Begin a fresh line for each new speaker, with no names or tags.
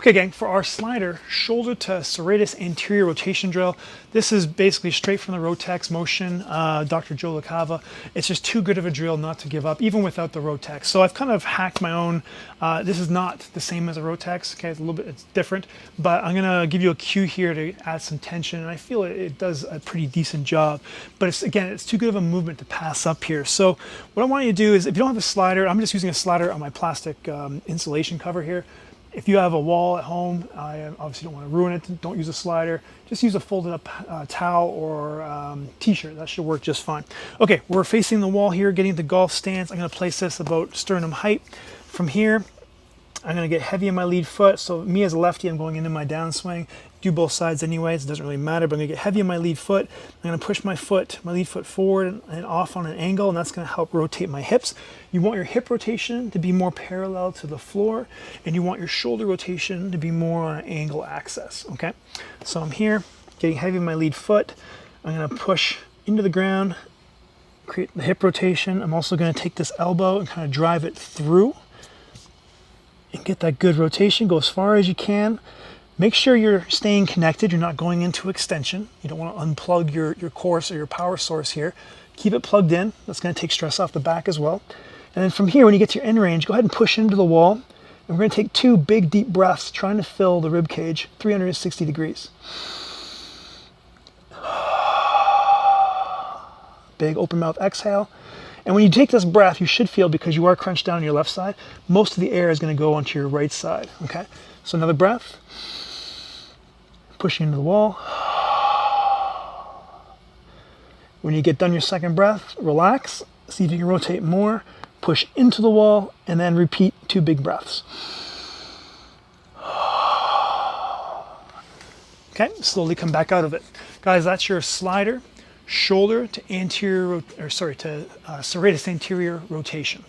Okay, gang, for our slider, shoulder to serratus anterior rotation drill, this is basically straight from the Rotex Motion, Dr. Joe LaCava. It's just too good of a drill not to give up, even without the Rotex. So I've kind of hacked my own. This is not the same as a Rotex, okay, it's different, but I'm gonna give you a cue here to add some tension, and I feel it does a pretty decent job. But it's too good of a movement to pass up here. So what I want you to do is, if you don't have a slider, I'm just using a slider on my plastic insulation cover here. If you have a wall at home, I obviously don't want to ruin it, don't use a slider. Just use a folded up towel or t-shirt. That should work just fine. Okay, we're facing the wall here, getting the golf stance. I'm going to place this about sternum height. From here, I'm going to get heavy in my lead foot. So me as a lefty, I'm going into my downswing. Do both sides anyways, it doesn't really matter, but I'm going to get heavy in my lead foot. I'm going to push my lead foot forward and off on an angle, and that's going to help rotate my hips. You want your hip rotation to be more parallel to the floor, and you want your shoulder rotation to be more on an angle axis, okay? So I'm here, getting heavy in my lead foot. I'm going to push into the ground, create the hip rotation. I'm also going to take this elbow and kind of drive it through and get that good rotation. Go as far as you can. Make sure you're staying connected. You're not going into extension. You don't want to unplug your course or your power source here. Keep it plugged in. That's going to take stress off the back as well. And then from here, when you get to your end range, go ahead and push into the wall. And we're going to take 2 big deep breaths, trying to fill the rib cage 360 degrees. Big open mouth exhale. And when you take this breath, you should feel, because you are crunched down on your left side, most of the air is going to go onto your right side. Okay? So another breath. Pushing into the wall. When you get done your second breath, relax. See if you can rotate more. Push into the wall, and then repeat 2 big breaths. Okay, slowly come back out of it. Guys, that's your slider, shoulder to serratus anterior rotation.